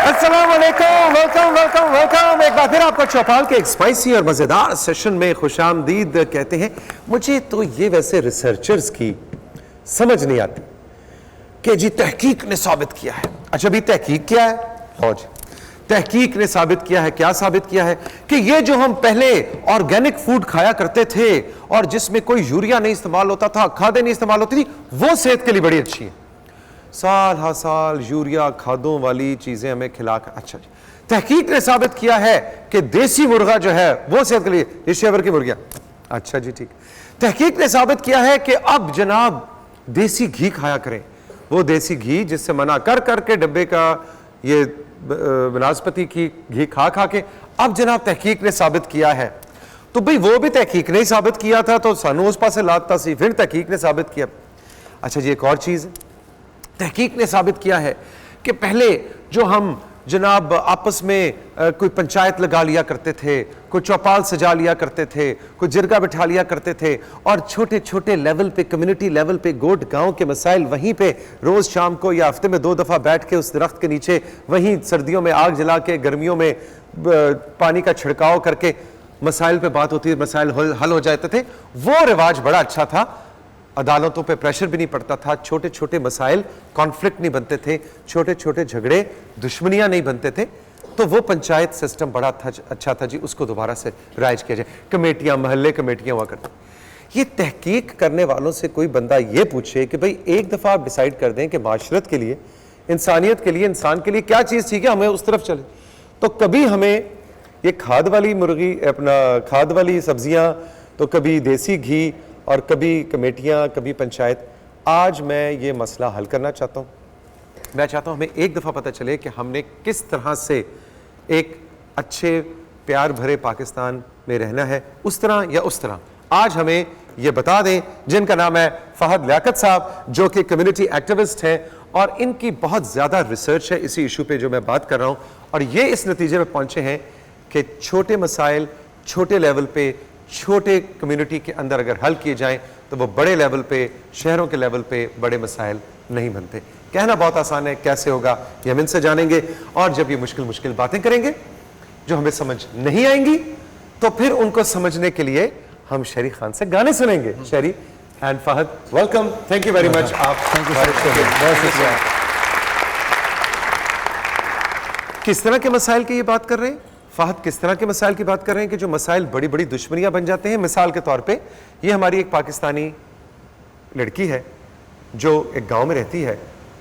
अस्सलाम वालेकुम, welcome welcome welcome. एक बार फिर आपको चौपाल के एक स्पाइसी और मज़ेदार सेशन में खुशामदीद कहते हैं। मुझे तो ये वैसे रिसर्चर्स की समझ नहीं आती कि जी तहकीक ने साबित किया है। अच्छा भी तहकीक क्या है? हाँ जी, तहकीक ने साबित किया है। क्या साबित किया है? कि ये जो हम पहले ऑर्गेनिक फूड खाया करते थे और जिसमें कोई यूरिया नहीं इस्तेमाल होता था, खादें नहीं इस्तेमाल होती थी, वो सेहत के लिए बड़ी अच्छी है। साल हर साल यूरिया खादों वाली चीजें हमें खिला कर, अच्छा जी, तहकीक ने साबित किया है कि देसी मुर्गा जो है वो सेहत के लिए, पेशेवर की मुर्गियां, अच्छा जी ठीक। तहकीक ने साबित किया है कि अब जनाब देसी घी खाया करें, वो देसी घी जिससे मना कर करके डब्बे का ये वनस्पति की घी खा खा के अब जनाब तहकीक ने साबित किया है। तो भाई वो भी तहकीक ने ही साबित किया था तो सानू उस पासे लाता सी, फिर तहकीक ने साबित किया। अच्छा जी, एक और चीज है, तहकीक ने साबित किया है कि पहले जो हम जनाब आपस में कोई पंचायत लगा लिया करते थे, कोई चौपाल सजा लिया करते थे, कोई जिरगा बिठा लिया करते थे और छोटे छोटे लेवल पे, कम्युनिटी लेवल पे, गोट गांव के मसाइल वहीं पे रोज़ शाम को या हफ्ते में 2 दफ़ा बैठ के उस दरख्त के नीचे वहीं सर्दियों में आग जला के, गर्मियों में पानी का छिड़काव करके मसाइल पे बात होती, मसाइल हल हो जाते थे। वो रिवाज बड़ा अच्छा था, अदालतों पे प्रेशर भी नहीं पड़ता था, छोटे छोटे मसाइल कॉन्फ्लिक्ट नहीं बनते थे, छोटे छोटे झगड़े दुश्मनियां नहीं बनते थे। तो वो पंचायत सिस्टम बड़ा अच्छा था जी, उसको दोबारा से राइज किया जाए। कमेटियां, महल्ले कमेटियां हुआ करती। ये तहकीक करने वालों से कोई बंदा ये पूछे कि भाई एक दफ़ा आप डिसाइड कर दें कि माशरत के लिए, इंसानियत के लिए, इंसान के लिए क्या चीज़ ठीक है, हमें उस तरफ चले। तो कभी हमें ये खाद वाली मुर्गी, अपना खाद वाली सब्जियाँ, तो कभी देसी घी और कभी कमेटियां, कभी पंचायत। आज मैं ये मसला हल करना चाहता हूँ। मैं चाहता हूँ हमें एक दफ़ा पता चले कि हमने किस तरह से एक अच्छे प्यार भरे पाकिस्तान में रहना है, उस तरह या उस तरह। आज हमें ये बता दें, जिनका नाम है फहद लियाकत साहब, जो कि कम्युनिटी एक्टिविस्ट हैं और इनकी बहुत ज़्यादा रिसर्च है इसी इशू पे जो मैं बात कर रहा हूँ, और ये इस नतीजे में पहुँचे हैं कि छोटे मसाइल छोटे लेवल पे, छोटे कम्युनिटी के अंदर अगर हल किए जाएं तो वो बड़े लेवल पे, शहरों के लेवल पे बड़े मसाइल नहीं बनते। कहना बहुत आसान है, कैसे होगा ये हम इनसे जानेंगे। और जब ये मुश्किल मुश्किल बातें करेंगे जो हमें समझ नहीं आएंगी तो फिर उनको समझने के लिए हम शहरी खान से गाने सुनेंगे। Shehri and Fahad, welcome, thank you very much. आप बहुत शुक्रिया। किस तरह के मसाइल की ये बात कर रहे हैं फहद? किस तरह के मसाइल की बात कर रहे हैं कि जो मसाइल बड़ी बड़ी दुश्मनियां बन जाते हैं? मिसाल के तौर पे ये हमारी एक पाकिस्तानी लड़की है जो एक गांव में रहती है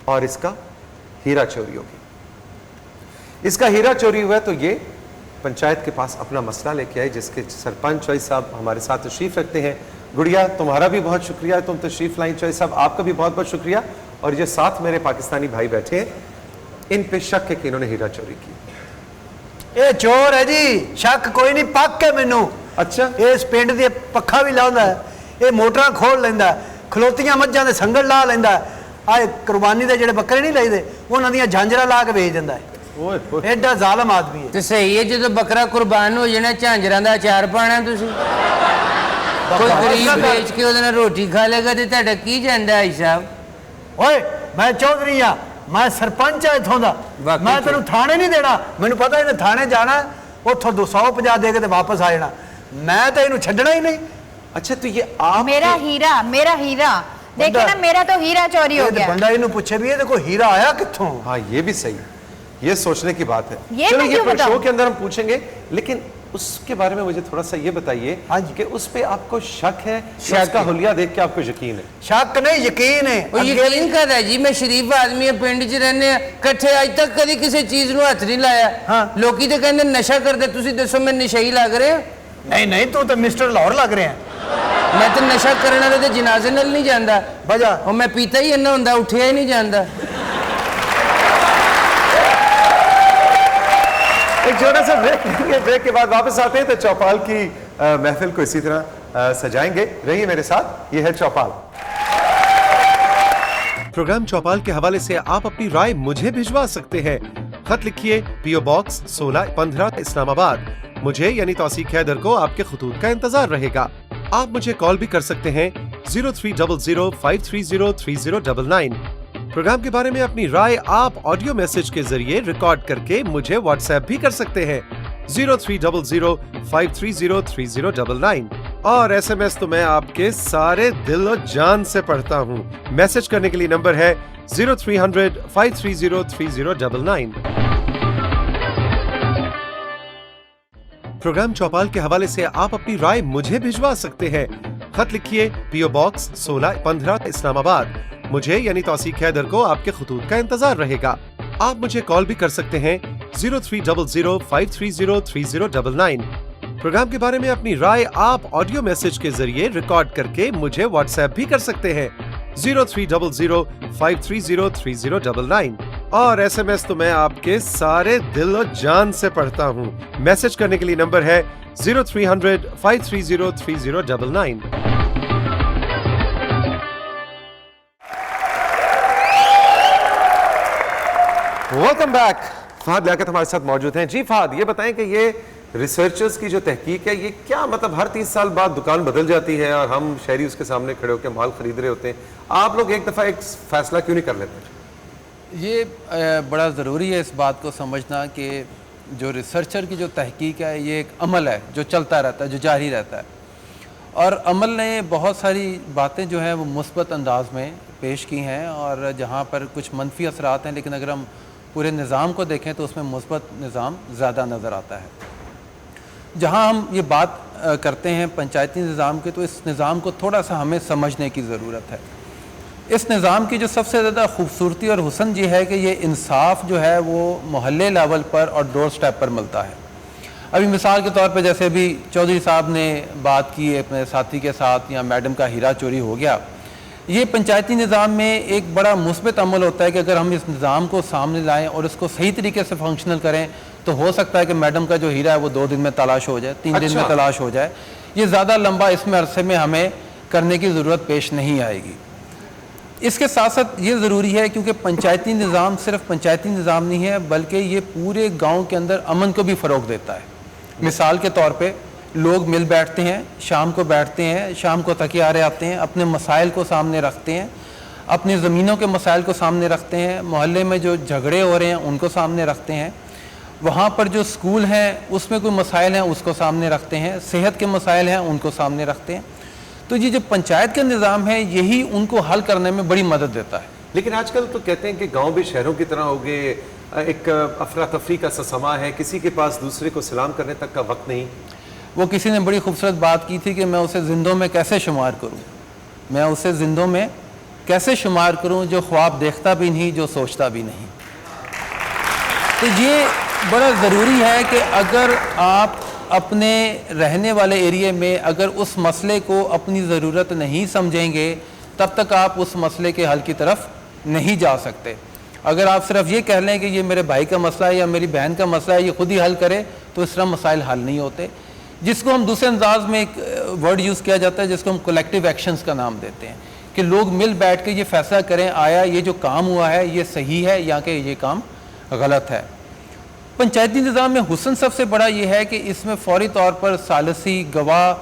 और इसका हीरा चोरी हो गया। इसका हीरा चोरी हुआ तो ये पंचायत के पास अपना मसला लेके आए, जिसके सरपंच चौधरी साहब हमारे साथ तशरीफ रखते हैं। गुड़िया, तुम्हारा भी बहुत शुक्रिया, तुम तशरीफ लाई। चौधरी साहब, आपका भी बहुत बहुत शुक्रिया। और ये साथ मेरे पाकिस्तानी भाई बैठे हैं, इन पे शक है कि इन्होंने हीरा चोरी की। ये चोर है जी, शक कोई नहीं, पक्क है मैनू। अच्छा, इस पिंड दे पक्खा भी लाउंदा है, ये मोटरां खोल लैंदा है, खलोतियां मੱਝਾਂ ਦੇ संगल ला लैंदा है, आ कुर्बानी दे जेड़े बकरे नहीं लाइदे उन्हां दियां झांजरा ला के बेच दिंदा है। एडा जालम आदमी है। ते सही है, जो बकरा कुर्बान हो जाना झांजरां दा अचार पाना तुसीं, कोई गरीब बेच के ਉਹਦੇ ਨਾਲ रोटी खा लेगा ते ਤੁਹਾਡਾ ਕੀ ਜਾਂਦਾ है साहब? ओए मैं चौधरी हां, मैं सरपंच है इथों दा, मैं तेनू थाने नहीं देना। मैनू पता इन्हें थाने जाना, उथों 250 दे के ते वापस आ जाना, मैं तो इन्हू छड्डना ही नहीं। अच्छा, तो ये आप मेरा हीरा देखिए ना, मेरा तो हीरा चोरी हो गया। बंदा इन्हू पूछे भी ये देखो हीरा आया कित्थों। हाँ, ये भी सही, ये सोचने की बात है। ये चलो, मैं ये क्यों शो के अंदर हम पूछेंगे, लेकिन उसके बारे में मुझे थोड़ा सा ये बताइए कि उस पे आपको शक है, शक का हुलिया देख के आपको यकीन है? शक नहीं, यकीन है। यकीन करदा जी, मैं शरीफ आदमी है, पिंड च रहने कट्ठे, अज तक कभी किसी चीज नूं हथ नहीं लाया। हाँ। लोकी तो कहंदे नशा करदे, तुसीं दसो मैं नशई लग रहे? नहीं नहीं, तू तो मिस्टर लाहौर लग रहे हैं। मैं तो नशा करने वाले दे जनाजे नाल नहीं जांदा, वजह और मैं पीता ही इन्ना हुंदा, उठिया ही नहीं जांदा। एक छोटा सा ब्रेक लेंगे, ब्रेक के बाद वापस आते हैं तो चौपाल की महफिल को इसी तरह सजाएंगे। रहिए मेरे साथ, ये है चौपाल। प्रोग्राम चौपाल के हवाले से आप अपनी राय मुझे भिजवा सकते हैं। खत लिखिए, PO Box 1615 इस्लामाबाद। मुझे यानी तौसीक हैदर को आपके खतूत का इंतजार रहेगा। आप मुझे कॉल भी कर सकते हैं 0300 530 3099। प्रोग्राम के बारे में अपनी राय आप ऑडियो मैसेज के जरिए रिकॉर्ड करके मुझे व्हाट्सएप भी कर सकते हैं 030053030099 और SMS तो मैं आपके सारे दिल और जान से पढ़ता हूँ। मैसेज करने के लिए नंबर है 030053030099। प्रोग्राम चौपाल के हवाले से आप अपनी राय मुझे भिजवा सकते हैं। खत लिखिए PO बॉक्स 1615 इस्लामाबाद। मुझे यानी तौसीक हैदर को आपके खतूत का इंतजार रहेगा। आप मुझे कॉल भी कर सकते हैं 030053030099। प्रोग्राम के बारे में अपनी राय आप ऑडियो मैसेज के जरिए रिकॉर्ड करके मुझे व्हाट्सएप भी कर सकते हैं 030053030099 और SMS तो मैं आपके सारे दिल और जान से पढ़ता हूँ। मैसेज करने के लिए नंबर है 030053030099। Welcome back. फहद लियाकत हमारे साथ मौजूद हैं। जी फहद, ये बताएं कि ये रिसर्चर्स की जो तहकीक है, ये क्या मतलब हर 30 साल बाद दुकान बदल जाती है और हम शहरी उसके सामने खड़े होकर माल खरीद रहे होते हैं, आप लोग एक दफ़ा एक फैसला क्यों नहीं कर लेते? ये बड़ा ज़रूरी है इस बात को समझना कि जो रिसर्चर की जो तहकीक है ये एक अमल है जो चलता रहता है, जो जारी रहता है। और अमल ने बहुत सारी बातें जो हैं वो मुस्बत अंदाज में पेश की हैं और जहाँ पर कुछ मनफी असरात हैं, लेकिन अगर हम पूरे निज़ाम को देखें तो उसमें मुस्बत निज़ाम ज़्यादा नज़र आता है। जहाँ हम ये बात करते हैं पंचायती निज़ाम के, तो इस निज़ाम को थोड़ा सा हमें समझने की ज़रूरत है। इस निज़ाम की जो सबसे ज़्यादा खूबसूरती और हुस्न ये है कि ये इंसाफ जो है वो मोहल्ले लेवल पर और डोर स्टेप पर मिलता है। अभी मिसाल के तौर पे जैसे अभी चौधरी साहब ने बात की अपने साथी के साथ, या मैडम का हीरा चोरी हो गया, ये पंचायती निज़ाम में एक बड़ा मुस्बत अमल होता है कि अगर हम इस निज़ाम को सामने लाएं और इसको सही तरीके से फंक्शनल करें तो हो सकता है कि मैडम का जो हीरा है वो 2 दिन में तलाश हो जाए, 3 दिन में तलाश हो जाए। ये ज़्यादा लंबा इसमें अरसे में हमें करने की ज़रूरत पेश नहीं आएगी। इसके साथ साथ ये ज़रूरी है क्योंकि पंचायती निज़ाम सिर्फ पंचायती निज़ाम नहीं है, बल्कि ये पूरे गाँव के अंदर अमन को भी फ़रोग़ देता है। मिसाल के तौर पे लोग मिल बैठते हैं, शाम को बैठते हैं, शाम को तकियारे आते हैं, अपने मसाइल को सामने रखते हैं, अपनी ज़मीनों के मसाइल को सामने रखते हैं, मोहल्ले में जो झगड़े हो रहे हैं उनको सामने रखते हैं, वहाँ पर जो स्कूल हैं उसमें कोई मसाइल हैं उसको सामने रखते हैं, सेहत के मसाइल हैं उनको सामने रखते हैं। तो ये जो पंचायत का निज़ाम है यही उनको हल करने में बड़ी मदद देता है। लेकिन आजकल तो कहते हैं कि गांव भी शहरों की तरह हो गए, एक अफरा तफरी का सा समा है, किसी के पास दूसरे को सलाम करने तक का वक्त नहीं। वो किसी ने बड़ी खूबसूरत बात की थी कि मैं उसे जिंदों में कैसे शुमार करूं, मैं उसे जिंदों में कैसे शुमार करूं जो ख्वाब देखता भी नहीं, जो सोचता भी नहीं। तो ये बड़ा ज़रूरी है कि अगर आप अपने रहने वाले एरिया में अगर उस मसले को अपनी ज़रूरत नहीं समझेंगे तब तक आप उस मसले के हल की तरफ नहीं जा सकते। अगर आप सिर्फ ये कह लें कि ये मेरे भाई का मसला है या मेरी बहन का मसला है, ये खुद ही हल करे, तो इस तरह मसाइल हल नहीं होते। जिसको हम दूसरे अंदाज में एक वर्ड यूज़ किया जाता है जिसको हम कलेक्टिव एक्शंस का नाम देते हैं, कि लोग मिल बैठ के ये फैसला करें आया ये जो काम हुआ है ये सही है या कि ये काम गलत है। पंचायती निज़ाम में हुस्न सबसे बड़ा ये है कि इसमें फौरी तौर पर सालसी, गवाह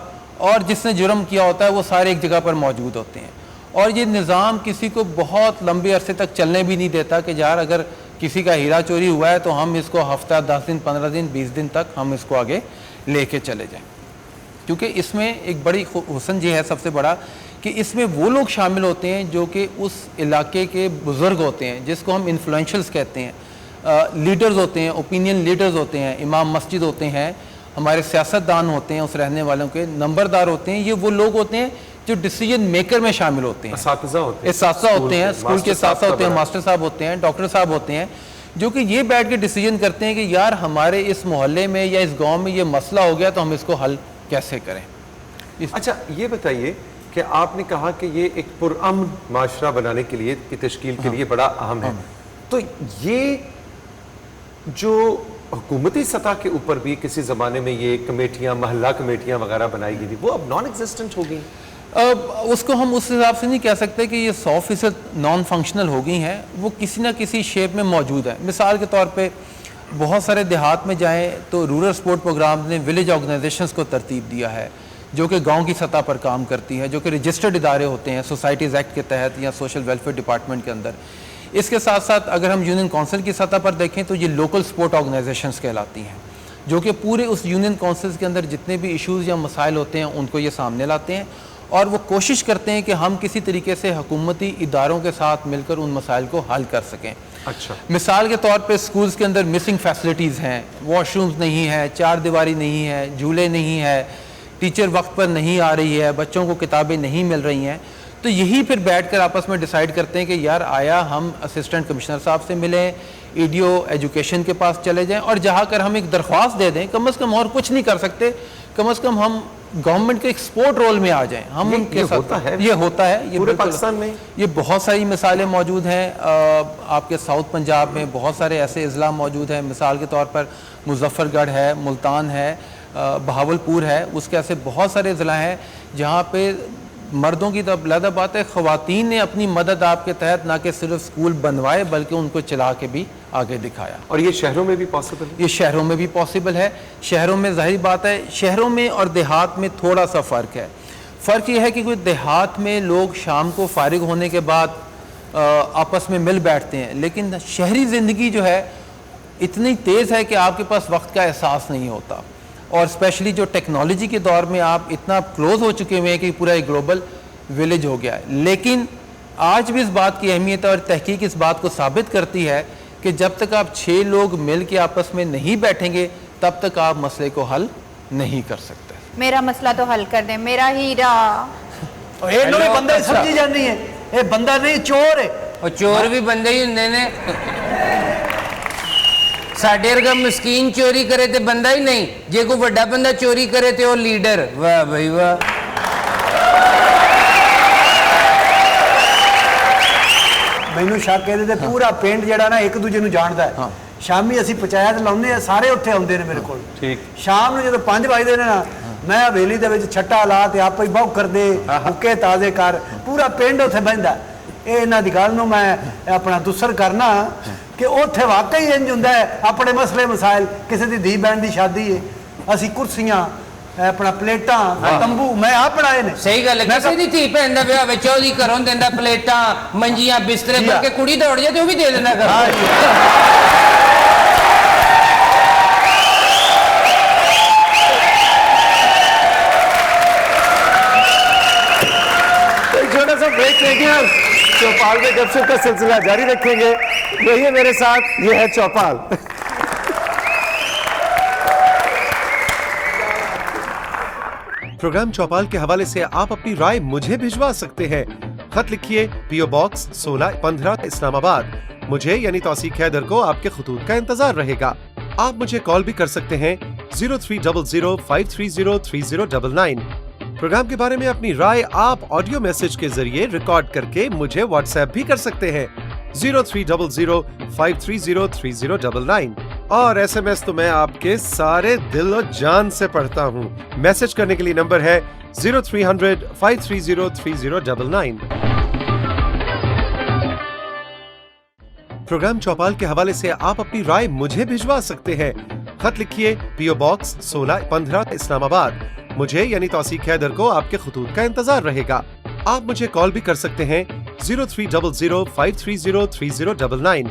और जिसने जुर्म किया होता है वो सारे एक जगह पर मौजूद होते हैं। और ये निज़ाम किसी को बहुत लंबे अरसे तक चलने भी नहीं देता कि यार अगर किसी का हीरा चोरी हुआ है तो हम इसको हफ्ता, 10 दिन, 15 दिन, 20 दिन तक हम इसको आगे लेके चले जाएं। क्योंकि इसमें एक बड़ी हुस्न ये है सबसे बड़ा कि इसमें वो लोग शामिल होते हैं जो कि उस इलाके के बुज़ुर्ग होते हैं, जिसको हम इन्फ्लुएंशल्स कहते हैं, लीडर्स होते हैं, ओपिनियन लीडर्स होते हैं, इमाम मस्जिद होते हैं, हमारे सियासतदान होते हैं, उस रहने वालों के नंबरदार होते हैं। ये वो लोग होते हैं जो डिसीजन मेकर में शामिल होते हैं, इसातिज़ा होते हैं, स्कूल के इसातिज़ा होते हैं, मास्टर साहब होते हैं, डॉक्टर साहब होते हैं, जो कि ये बैठ के डिसीजन करते हैं कि यार हमारे इस मोहल्ले में या इस गांव में ये मसला हो गया तो हम इसको हल कैसे करें। अच्छा ये बताइए कि आपने कहा कि ये एक पुरअमन माशरा बनाने के लिए की तश्कील के लिए बड़ा अहम है, तो ये जो हुकूमती सतह के ऊपर भी किसी ज़माने में ये कमेटियाँ, महल्ला कमेटियाँ वगैरह बनाई गई थी, वो अब नॉन एग्जिस्टेंट हो गई। उसको हम उस हिसाब से नहीं कह सकते कि ये 100% नॉन फंक्शनल हो गई हैं, वो किसी ना किसी शेप में मौजूद है। मिसाल के तौर पे बहुत सारे देहात में जाएं तो रूरल सपोर्ट प्रोग्राम ने विलेज ऑर्गेनाइजेशंस को तरतीब दिया है जो कि गांव की सतह पर काम करती है, जो कि रजिस्टर्ड इदारे होते हैं सोसाइटीज़ एक्ट के तहत या सोशल वेलफेयर डिपार्टमेंट के अंदर। इसके साथ साथ अगर हम यूनियन काउंसिल की सतह पर देखें तो ये लोकल स्पोर्ट ऑर्गेनाइजेशंस कहलाती हैं, जो कि पूरे उस यूनियन काउंसिल्स के अंदर जितने भी इश्यूज़ या मसाइल होते हैं उनको ये सामने लाते हैं और वो कोशिश करते हैं कि हम किसी तरीके से हुकूमती इदारों के साथ मिलकर उन मसाइल को हल कर सकें। अच्छा, मिसाल के तौर पे स्कूल्स के अंदर मिसिंग फैसिलिटीज़ हैं, वॉशरूम्स नहीं है, चार दीवारी नहीं है, झूले नहीं है, टीचर वक्त पर नहीं आ रही है, बच्चों को किताबें नहीं मिल रही हैं, तो यही फिर बैठकर आपस में डिसाइड करते हैं कि यार आया हम असिस्टेंट कमिश्नर साहब से मिलें, ईडीओ एजुकेशन के पास चले जाएं और जहाँ कर हम एक दरख्वास्त दे दें, कम से कम और कुछ नहीं कर सकते, कम से कम हम गवर्नमेंट के एक सपोर्ट रोल में आ जाएं, हम उनके साथ। होता है, ये होता है, ये पूरे बिल्कुल- पाकिस्तान में ये बहुत सारी मिसालें मौजूद हैं। आपके साउथ पंजाब में बहुत सारे ऐसे अजला मौजूद हैं, मिसाल के तौर पर मुजफ्फरगढ़ है, मुल्तान है, बहावलपुर है, उसके ऐसे बहुत सारे ज़िला हैं जहाँ पे मर्दों की तो अलग बात है, ख़वातीन ने अपनी मदद आपके तहत ना कि सिर्फ स्कूल बनवाए बल्कि उनको चला के भी आगे दिखाया। और ये शहरों में भी पॉसिबल है? ये शहरों में भी पॉसिबल है। शहरों में ज़ाहिर बात है, शहरों में और देहात में थोड़ा सा फ़र्क है। फ़र्क ये है कि कोई देहात में लोग शाम को फारिग होने के बाद आपस में मिल बैठते हैं, लेकिन शहरी ज़िंदगी जो है इतनी तेज़ है कि आपके पास वक्त का एहसास नहीं होता, और स्पेशली जो टेक्नोलॉजी के दौर में आप इतना क्लोज हो चुके हुए हैं कि पूरा एक ग्लोबल विलेज हो गया है। लेकिन आज भी इस बात की अहमियत है और तहकीक इस बात को साबित करती है कि जब तक आप 6 लोग मिल के आपस में नहीं बैठेंगे तब तक आप मसले को हल नहीं कर सकते। मेरा मसला तो हल कर दे, मेरा हीरा। और ये भी बंदा ही समझी जानी है, ये बंदा नहीं चोर है। और चोर भी बंदे ही होंगे ने। साडे वर्गा मस्कीन चोरी करे तो बंदा ही नहीं, जे कोई बड़ा बंदा चोरी करे तो लीडर। वाह भाई वाह। मैनू शक कहते थे पूरा पिंड जड़ा ना एक दूजे ਨੂੰ ਜਾਣਦਾ ਹੈ। ਸ਼ਾਮੀ ਅਸੀਂ ਪੰਚਾਇਤ ਲਾਉਂਦੇ ਆ, ਸਾਰੇ ਉੱਥੇ ਆਉਂਦੇ ਨੇ ਮੇਰੇ ਕੋਲ। ਠੀਕ। ਸ਼ਾਮ ਨੂੰ ਜਦੋਂ 5 ਵਜੇ ਨੇ ਨਾ, ਮੈਂ ਹਵੇਲੀ ਦੇ ਵਿੱਚ ਛੱਟਾ ਲਾ ਤੇ ਆਪੇ ਹੀ ਬਹੁ ਕਰਦੇ ਹੁੱਕੇ ਤਾਜ਼ੇ ਕਰ, ਪੂਰਾ ਪਿੰਡ ਉੱਥੇ ਬਹਿੰਦਾ। ਇਹ ਇਹਨਾਂ ਦੀ ਗੱਲ ਨੂੰ ਮੈਂ ਆਪਣਾ ਦੁਸਰ ਕਰਨਾ ਕਿ ਉੱਥੇ ਵਾਕਈ ਇੰਜ ਹੁੰਦਾ ਹੈ, ਆਪਣੇ ਮਸਲੇ ਮਸਾਇਲ, ਕਿਸੇ ਦੀ ਧੀ ਬਹਿਣ ਦੀ ਸ਼ਾਦੀ ਹੈ, ਅਸੀਂ ਕੁਰਸੀਆਂ अपना प्लेटा तंबू मैं आप बनाए ने। सही गल है, किसी दी धी भैन दा विआह विच ओदी घरों देंदा प्लेटां मंजियां बिस्तरे भर के, कुड़ी दौड़ जाए तो भी दे देना घर। एक छोटा सा ब्रेक लेंगे हम, चौपाल में गपशप का सिलसिला जारी रखेंगे। रहिए मेरे साथ, ये है चौपाल। प्रोग्राम चौपाल के हवाले से आप अपनी राय मुझे भिजवा सकते हैं। खत लिखिए, पीओ बॉक्स 1615 इस्लामाबाद। मुझे यानी तौसीक हैदर को आपके खतूत का इंतजार रहेगा। आप मुझे कॉल भी कर सकते हैं 0300530309। प्रोग्राम के बारे में अपनी राय आप ऑडियो मैसेज के जरिए रिकॉर्ड करके मुझे व्हाट्सएप भी कर सकते हैं 0300530309। और एसएमएस तो मैं आपके सारे दिल और जान से पढ़ता हूँ। मैसेज करने के लिए नंबर है 0300530309। प्रोग्राम चौपाल के हवाले से आप अपनी राय मुझे भिजवा सकते हैं। खत लिखिए, पीओ बॉक्स 1615 इस्लामाबाद। मुझे यानी तौसीक हैदर को आपके खतूत का इंतजार रहेगा। आप मुझे कॉल भी कर सकते हैं 0300530309।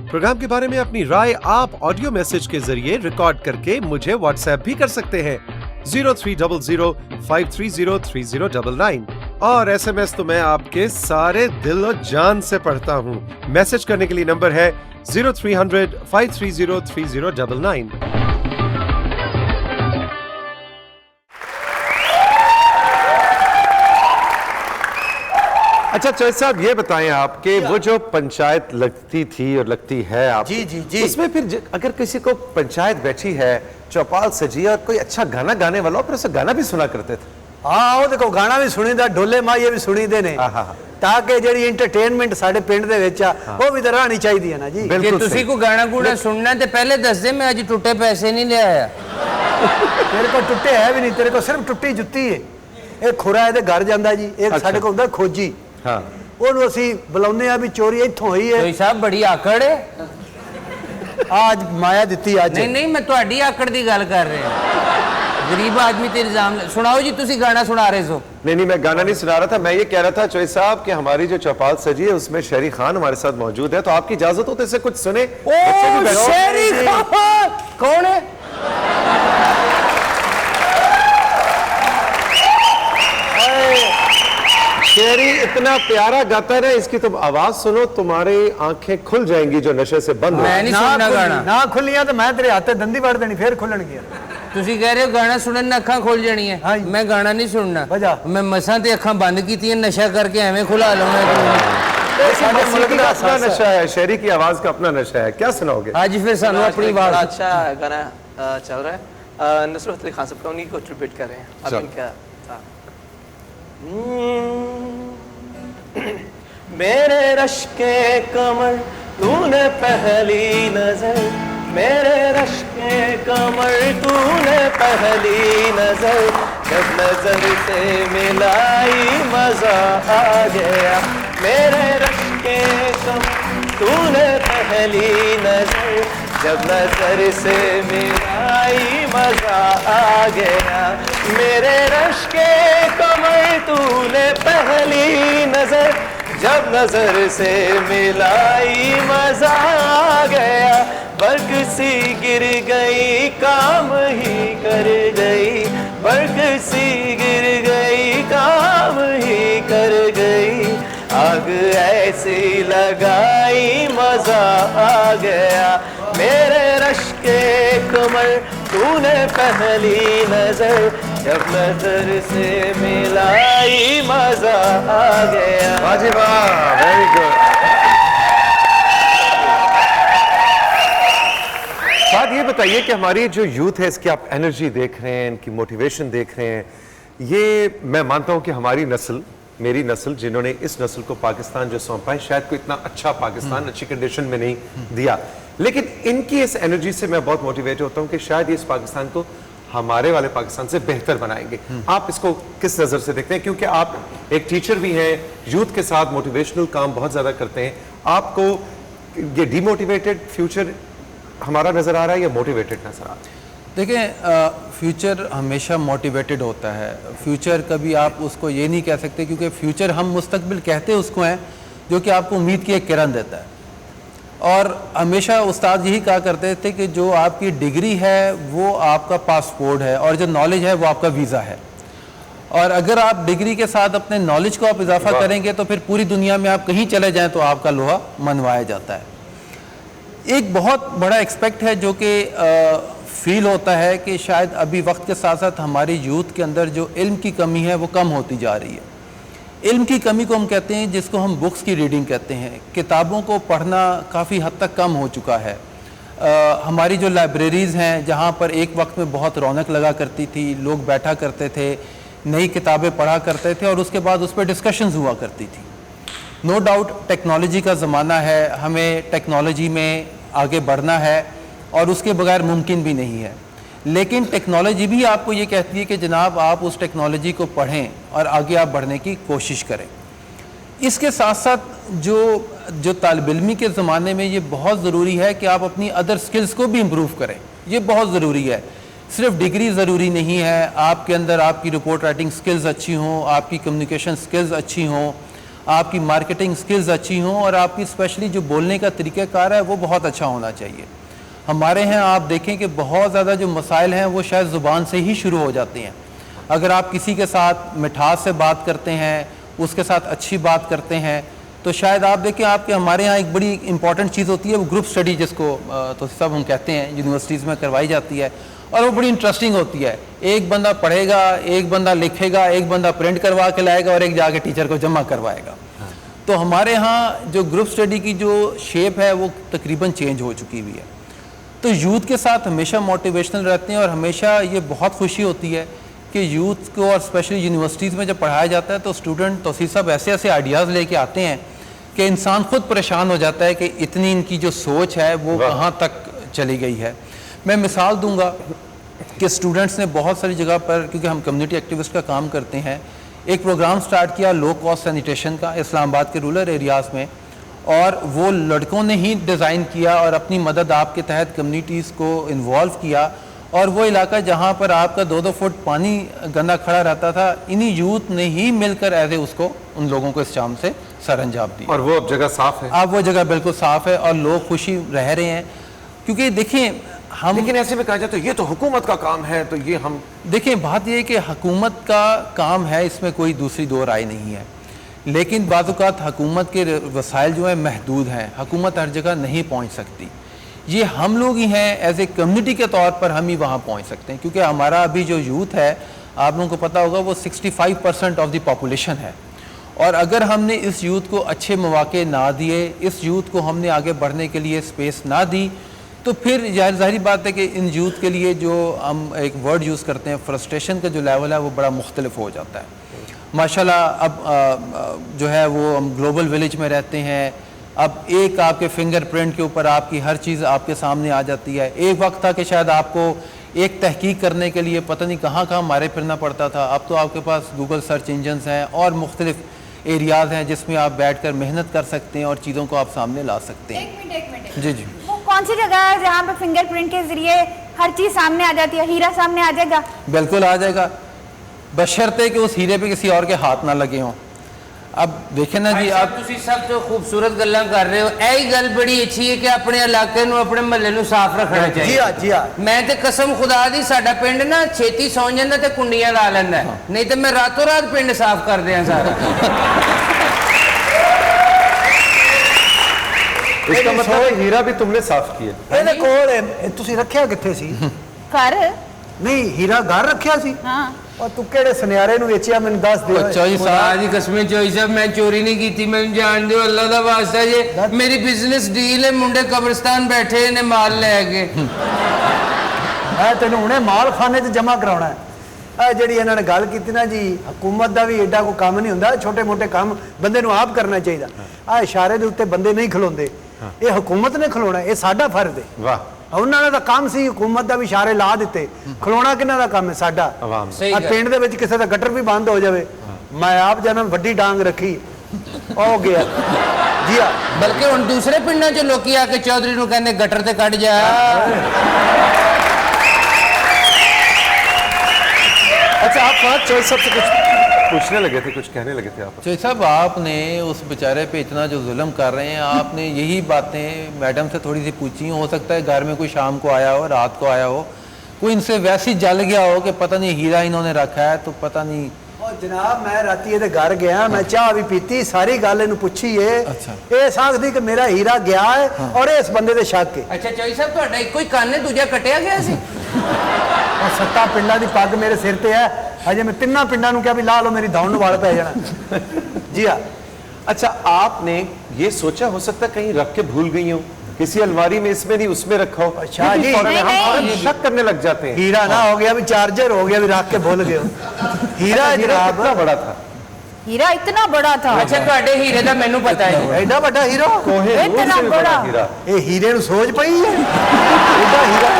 प्रोग्राम के बारे में अपनी राय आप ऑडियो मैसेज के जरिए रिकॉर्ड करके मुझे व्हाट्सएप भी कर सकते हैं 0300530309। और एसएमएस तो मैं आपके सारे दिल और जान से पढ़ता हूँ। मैसेज करने के लिए नंबर है 0300530309। अच्छा चौधरी साहब, ये बताएं आप कि वो जो पंचायत लगती थी और लगती है आप, जी। उसमें फिर अगर किसी को पंचायत बैठी है, चौपाल सजी और कोई अच्छा गाना गाने वाला हो, फिर उसे गाना भी सुना करते थे। हाँ, वो देखो गाना भी सुनीदा, ढोले माइये भी सुनीदे ने, ताकि ਜਿਹੜੀ एंटरटेनमेंट ਸਾਡੇ ਪਿੰਡ ਦੇ ਵਿੱਚ ਆ ਉਹ ਵੀ ਤਾਂ ਰਹਿਣੀ ਚਾਹੀਦੀ ਹੈ ਨਾ ਜੀ। ਜੇ ਤੁਸੀਂ ਕੋ ਗਾਣਾ ਗੂੜਾ ਸੁਣਨਾ ਤੇ ਪਹਿਲੇ ਦੱਸ ਦੇ, मैं आज टूटे पैसे नहीं ले आया। तेरे को टुੱਟੇ है भी नहीं, तेरे को सिर्फ टुੱਟੀ ਜੁੱਤੀ ਹੈ। ਇਹ ਖੁਰਾ ਇਹਦੇ ਘਰ ਜਾਂਦਾ ਜੀ, ਇੱਕ ਸਾਡੇ ਕੋਲ ਹੁੰਦਾ ਖੋਜੀ। हाँ, ਉਹਨੂੰ ਅਸੀਂ ਬੁਲਾਉਂਦੇ ਆ ਵੀ ਚੋਰੀ ਇੱਥੋਂ ਹੋਈ ਹੈ। कोई साहब बड़ी आकड़ है। आज माया ਦਿੱਤੀ ਅੱਜ। नहीं मैं ਤੁਹਾਡੀ ਆਕੜ ਦੀ ਗੱਲ ਕਰ ਰਿਹਾ। गरीब आदमी ते इल्जाम सुनाओ जी, तुसी गाना सुना रहे हो। नहीं, मैं गाना नहीं सुना रहा था, मैं ये कह रहा था चोई साहब कि हमारी जो चौपाल सजी है उसमें शेरी खान हमारे साथ मौजूद है, तो आपकी इजाजत हो तो इससे कुछ सुने। शेरी खान कौन है? शेरी इतना प्यारा गाता है ना, इसकी तुम आवाज सुनो, तुम्हारी आंखें खुल जाएंगी जो नशे से बंद हो। मैं नहीं सुनना गाना। ना खुलियां तो मैं तेरे हाथे दंदी वड़ देनी, फिर खुलन गया। ਤੁਸੀਂ ਕਹਿ ਰਹੇ ਹੋ ਗਾਣਾ ਸੁਣਨ ਨਾਲ ਅੱਖਾਂ ਖੁੱਲ ਜਾਣੀਆਂ। ਹਾਂਜੀ। ਮੈਂ ਗਾਣਾ ਨਹੀਂ ਸੁਣਨਾ, ਵਜ੍ਹਾ? ਮੈਂ ਮਸਾਂ ਤੇ ਅੱਖਾਂ ਬੰਦ ਕੀਤੀਆਂ, ਨਸ਼ਾ ਕਰਕੇ ਐਵੇਂ ਖੁਲਾ ਲਵਾਂ। मौसीकी का अपना नशा है, शेरी की आवाज का अपना नशा है, क्या सुनाओगे? ਅੱਜ ਫਿਰ ਸਾਨੂੰ ਆਪਣੀ बड़ा आवाज अच्छा गाना चल रहा है, नुसरत अली खान साहब का, उन्हीं को ट्रिब्यूट कर रहे हैं। अब चल। इनका मेरे रश के कमर तूने पहली नजर, मेरे रश के कमर तूने पहली नजर, जब नजर से मिलाई मजा आ गया। मेरे रश के कमर तूने पहली नजर, जब नजर से मिलाई मजा आ गया। मेरे रश के कमर तूने पहली नजर, जब नजर से मिलाई मजा आ गया। बर्क सी गिर गई काम ही कर गई, बर्क सी गिर गई काम ही कर गई। आग ऐसी लगाई मजा आ गया। मेरे रश के कमर तूने पहली नजर, जब नजर से मिलाई मजा आ गया। वाह जी वाह, वेरी गुड। बात ये बताइए कि हमारी जो यूथ है इसकी आप एनर्जी देख रहे हैं, इनकी मोटिवेशन देख रहे हैं, ये मैं मानता हूं कि हमारी नस्ल, मेरी नस्ल, जिन्होंने इस नस्ल को पाकिस्तान जो सौंपा है, शायद कोई इतना अच्छा पाकिस्तान अच्छी कंडीशन में नहीं दिया, लेकिन इनकी इस एनर्जी से मैं बहुत मोटिवेट होता हूं कि शायद इस पाकिस्तान को हमारे वाले पाकिस्तान से बेहतर बनाएंगे। आप इसको किस नज़र से देखते हैं? क्योंकि आप एक टीचर भी हैं, यूथ के साथ मोटिवेशनल काम बहुत ज़्यादा करते हैं, आपको ये डीमोटिवेटेड फ्यूचर हमारा नज़र आ रहा है या मोटिवेटेड नज़र आ रहा है? देखें, फ्यूचर हमेशा मोटिवेटेड होता है। फ्यूचर कभी आप उसको ये नहीं कह सकते, क्योंकि फ्यूचर हम मुस्तकबिल कहते उसको हैं जो कि आपको उम्मीद की एक किरण देता है। और हमेशा उस्ताद यही कहा करते थे कि जो आपकी डिग्री है वो आपका पासपोर्ट है, और जो नॉलेज है वो आपका वीज़ा है। और अगर आप डिग्री के साथ अपने नॉलेज को आप इजाफा करेंगे तो फिर पूरी दुनिया में आप कहीं चले जाएं तो आपका लोहा मनवाया जाता है। एक बहुत बड़ा एक्सपेक्ट है जो कि फील होता है कि शायद अभी वक्त के साथ साथ हमारी यूथ के अंदर जो इल्म की कमी है वो कम होती जा रही है। इल्म की कमी को हम कहते हैं जिसको हम बुक्स की रीडिंग कहते हैं। किताबों को पढ़ना काफ़ी हद तक कम हो चुका है। हमारी जो लाइब्रेरीज़ हैं जहाँ पर एक वक्त में बहुत रौनक लगा करती थी, लोग बैठा करते थे, नई किताबें पढ़ा करते थे और उसके बाद उस पर डिस्कशंस हुआ करती थी। नो डाउट टेक्नोलॉजी का ज़माना है, हमें टेक्नोलॉजी में आगे बढ़ना है और उसके बगैर मुमकिन भी नहीं है। लेकिन टेक्नोलॉजी भी आपको ये कहती है कि जनाब आप उस टेक्नोलॉजी को पढ़ें और आगे आप बढ़ने की कोशिश करें। इसके साथ साथ जो तालिब इल्मी के ज़माने में ये बहुत ज़रूरी है कि आप अपनी अदर स्किल्स को भी इम्प्रूव करें। ये बहुत ज़रूरी है। सिर्फ डिग्री ज़रूरी नहीं है, आपके अंदर आपकी रिपोर्ट राइटिंग स्किल्स अच्छी हों, आपकी कम्युनिकेशन स्किल्स अच्छी हों, आपकी मार्केटिंग स्किल्स अच्छी हों और आपकी स्पेशली जो बोलने का तरीक़ाकार है वो बहुत अच्छा होना चाहिए। हमारे यहाँ आप देखें कि बहुत ज़्यादा जो मसाइल हैं वो शायद ज़ुबान से ही शुरू हो जाते हैं। अगर आप किसी के साथ मिठास से बात करते हैं, उसके साथ अच्छी बात करते हैं, तो शायद आप देखें आपके हमारे यहाँ एक बड़ी इंपॉर्टेंट चीज़ होती है वो ग्रुप स्टडी, जिसको तो सब हम कहते हैं, यूनिवर्सिटीज़ में करवाई जाती है और वो बड़ी इंटरेस्टिंग होती है। एक बंदा पढ़ेगा, एक बंदा लिखेगा, एक बंदा प्रिंट करवा के लाएगा और एक जाके टीचर को जमा करवाएगा। तो हमारे यहाँ जो ग्रुप स्टडी की जो शेप है वो तकरीबन चेंज हो चुकी हुई है। तो यूथ के साथ हमेशा मोटिवेशनल रहते हैं और हमेशा ये बहुत खुशी होती है कि यूथ को और स्पेशली यूनिवर्सिटीज़ में जब पढ़ाया जाता है तो स्टूडेंट तौसीफ साहब ऐसे ऐसे आइडियाज़ लेके आते हैं कि इंसान खुद परेशान हो जाता है कि इतनी इनकी जो सोच है वो कहाँ तक चली गई है। मैं मिसाल दूंगा कि स्टूडेंट्स ने बहुत सारी जगह पर, क्योंकि हम कम्युनिटी एक्टिविस्ट का काम करते हैं, एक प्रोग्राम स्टार्ट किया लो कॉस्ट सैनिटेशन का इस्लामाबाद के रूरल एरियाज़ में, और वो लड़कों ने ही डिज़ाइन किया और अपनी मदद आपके तहत कम्युनिटीज़ को इन्वॉल्व किया और वो इलाका जहाँ पर आपका 2-2 फुट पानी गंदा खड़ा रहता था, इन्हीं यूथ ने ही मिलकर ऐसे उसको उन लोगों को इस शाम से सर अंजाम दी। और वो अब जगह साफ है। अब वो जगह बिल्कुल साफ है और लोग खुशी रह रहे हैं, क्योंकि देखें हम, लेकिन ऐसे में कहा जाए तो ये तो हुकूमत का काम है, तो ये हम देखें बात ये है कि हुकूमत का काम है, इसमें कोई दूसरी दो राय नहीं है, लेकिन बाज़ औक़ात हुकूमत के वसाइल जो है महदूद हैं, हुकूमत हर जगह नहीं पहुँच सकती। ये हम लोग ही हैं एज ए कम्युनिटी के तौर पर हम ही वहाँ पहुँच सकते हैं, क्योंकि हमारा अभी जो यूथ है आप लोगों को पता होगा वो 65% ऑफ द पॉपुलेशन है, और अगर हमने इस यूथ को अच्छे मौके ना दिए, इस यूथ को हमने आगे बढ़ने के लिए स्पेस ना दी, तो फिर ज़ाहिर बात है कि इन यूथ के लिए जो हम एक वर्ड यूज़ करते हैं फ्रस्ट्रेशन का जो लेवल है वो बड़ा मुख्तलिफ हो जाता है। माशाल्लाह अब जो है वो हम ग्लोबल विलेज में रहते हैं, अब एक आपके फिंगरप्रिंट के ऊपर आपकी हर चीज़ आपके सामने आ जाती है। एक वक्त था कि शायद आपको एक तहकीक करने के लिए पता नहीं कहाँ कहाँ मारे फिरना पड़ता था, अब तो आपके पास गूगल सर्च इंजन्स हैं और मुख्तलिफ एरियाज़ हैं जिसमें आप बैठकर मेहनत कर सकते हैं और चीज़ों को आप सामने ला सकते हैं। एक मिनट जी जी। वो कौन सी जगह है जहाँ पे फिंगरप्रिंट के जरिए हर चीज सामने आ जाती है? हीरा सामने आ जाएगा? बिल्कुल आ जाएगा, बशर्ते कि उस हीरे पे किसी और के हाथ ना लगे हों। अब देखें ना जी, आप ਤੁਸੀਂ ਸਭ ਤੋਂ ਖੂਬਸੂਰਤ ਗੱਲਾਂ ਕਰ ਰਹੇ ਹੋ, ਇਹੀ ਗੱਲ ਬੜੀ ਅੱਛੀ ਹੈ ਕਿ ਆਪਣੇ ਇਲਾਕੇ ਨੂੰ ਆਪਣੇ ਮਹੱਲੇ ਨੂੰ ਸਾਫ਼ ਰੱਖਣਾ ਜੀ ਚਾਹੀਦਾ। ਹਾਂ ਜੀ ਹਾਂ। ਮੈਂ ਤੇ ਕਸਮ ਖੁਦਾ ਦੀ ਸਾਡਾ ਪਿੰਡ ਨਾ ਛੇਤੀ ਸੌਂ ਜਾਂਦਾ ਤੇ ਕੁੰਡੀਆਂ ਲਾ ਲੈਂਦਾ ਹੈ। ਨਹੀਂ ਤੇ ਮੈਂ ਰਾਤੋਂ ਰਾਤ ਪਿੰਡ ਸਾਫ਼ ਕਰ ਦਿਆਂ ਸਾਰਾ। इसका मतलब है हीरा भी तुमने साफ किया। ਇਹਦੇ ਕੋਲ ਤੁਸੀਂ ਰੱਖਿਆ ਕਿੱਥੇ ਸੀ? घर? ਨਹੀਂ ਹੀਰਾ ਘਰ ਰੱਖਿਆ ਸੀ? हाँ। ਔਰ ਤੂੰ ਕਿਹੜੇ ਸੁਨਿਆਰੇ ਨੂੰ ਵੇਚਿਆ ਮੈਨੂੰ ਦੱਸ ਦੇ। अच्छा जी खुदा साहब, ਦੀ ਕਸਮ ਚੋਈ ਸਾਹਿਬ ਮੈਂ ਚੋਰੀ ਨਹੀਂ ਕੀਤੀ, ਮੈਨੂੰ ਜਾਣਦੇ ਹੋ, ਅੱਲਾ ਦਾ ਵਾਸਤਾ ਜੇ ਮੇਰੀ ਬਿਜ਼ਨਸ ਡੀਲ ਹੈ, ਮੁੰਡੇ ਕਬਰਸਤਾਨ ਬੈਠੇ ਨੇ ਮਾਲ ਲੈ ਕੇ। ਮੈਂ ਤੈਨੂੰ ਹੁਣੇ ਮਾਲਖਾਨੇ 'ਚ ਜਮ੍ਹਾਂ ਕਰਾਉਣਾ ਹੈ। ਇਹ ਜਿਹੜੀ ਇਹਨਾਂ ਨੇ ਗੱਲ ਕੀਤੀ ਨਾ ਜੀ, ਹਕੂਮਤ ਦਾ ਵੀ ਐਡਾ ਕੋਈ ਕੰਮ ਨਹੀਂ ਹੁੰਦਾ, ਛੋਟੇ ਮੋਟੇ ਕੰਮ ਬੰਦੇ ਨੂੰ ਆਪ ਕਰਨਾ ਚਾਹੀਦਾ। ਆ ਇਸ਼ਾਰੇ ਦੇ ਉੱਤੇ ਬੰਦੇ ਨਹੀਂ ਖਲੋਂਦੇ, ਇਹ ਹਕੂਮਤ ਨੇ ਖਲੋਣਾ, ਇਹ ਸਾਡਾ ਫਰਜ਼ ਹੈ। वाह, ਉਹਨਾਂ ਦਾ ਕੰਮ ਸੀ ਹਕੂਮਤ ਦਾ ਵੀ ਇਸ਼ਾਰੇ ਲਾ ਦਿੱਤੇ, ਖਲੋਣਾ ਕਿਹਨਾਂ ਦਾ ਕੰਮ ਹੈ? ਸਾਡਾ। आवाम ਸਹੀ ਆ ਗੱਲ। ਪਿੰਡ ਦੇ ਵਿੱਚ ਕਿਸੇ ਦਾ ਗਟਰ ਵੀ ਬੰਦ ਹੋ ਜਾਵੇ, ਮੈਂ ਆਪ ਜਨਮ ਵੱਡੀ ਡਾਂਗ ਰੱਖੀ ਹੋ ਗਿਆ ਜੀ ਆ। ਬਲਕਿ ਹੁਣ ਦੂਸਰੇ ਪਿੰਡਾਂ 'ਚ ਲੋਕੀ ਆ ਕੇ ਚੌਧਰੀ ਨੂੰ ਕਹਿੰਦੇ ਗਟਰ ਤੇ ਕੱਢ ਜਾ। अच्छा, आप फहद चौधरी साहब से कुछ पूछने लगे थे, कुछ कहने लगे थे आप। चौधरी साहब आपने उस बेचारे पे इतना जो जुल्म कर रहे हैं, आपने यही बातें मैडम से थोड़ी सी पूछी, हो सकता है घर में कोई शाम को आया हो, रात को आया हो, कोई इनसे वैसे ही जल गया हो कि पता नहीं हीरा इन्होंने रखा है, तो पता नहीं। ਉਹ ਜਨਾਬ ਮੈਂ ਰਾਤੀ ਇਹਦੇ ਘਰ ਗਿਆ, ਮੈਂ ਚਾਹ ਵੀ ਪੀਤੀ, ਸਾਰੀ ਗੱਲ ਇਹਨੂੰ ਪੁੱਛੀ ਏ। ਅੱਛਾ। ਇਹ ਸਾਖਦੀ ਕਿ ਮੇਰਾ ਹੀਰਾ ਗਿਆ ਹੈ ਔਰ ਇਸ ਬੰਦੇ ਦੇ ਸ਼ੱਕ ਹੈ। ਅੱਛਾ ਚੌਧਰੀ ਸਾਹਿਬ ਤੁਹਾਡਾ ਇੱਕੋ ਹੀ ਕੰਨ ਹੈ, ਦੂਜਾ ਕੱਟਿਆ ਗਿਆ ਸੀ? ਔਰ 7 ਪਿੰਡਾਂ ਦੀ ਪੱਗ ਮੇਰੇ ਸਿਰ ਤੇ ਹੈ, ਅਜੇ ਮੈਂ 3 ਪਿੰਡਾਂ ਨੂੰ ਕਿਹਾ ਵੀ ਲਾ ਲਓ, ਮੇਰੀ ਦੌੜ ਨੂੰ ਵਾਲ ਪੈ ਜਾਣਾ। ਜੀ ਹਾਂ। अच्छा, आपने ये सोचा हो सकता है कहीं रख के भूल गई हो, किसी अलमारी में इसमें नहीं उसमें रखा हो? अच्छा जी। फौरन हम नहीं, फौरन नहीं। शक करने लग जाते हैं। हीरा ना हो गया भी चार्जर हो गया भी रख के भूल गए हो। हीरा है हीरा जनाब, कितना बड़ा था? हीरा इतना बड़ा था? ਅੱਛਾ ਤੁਹਾਡੇ ਹੀਰੇ ਦਾ ਮੈਨੂੰ ਪਤਾ ਹੈ। ਐਡਾ ਵੱਡਾ ਹੀਰਾ। कोहे इतना से भी बड़ा बड़ा। हीरा। ਇਹ ਹੀਰੇ ਨੂੰ ਸੋਚ ਪਈ ਹੈ ਐਡਾ ਹੀਰਾ।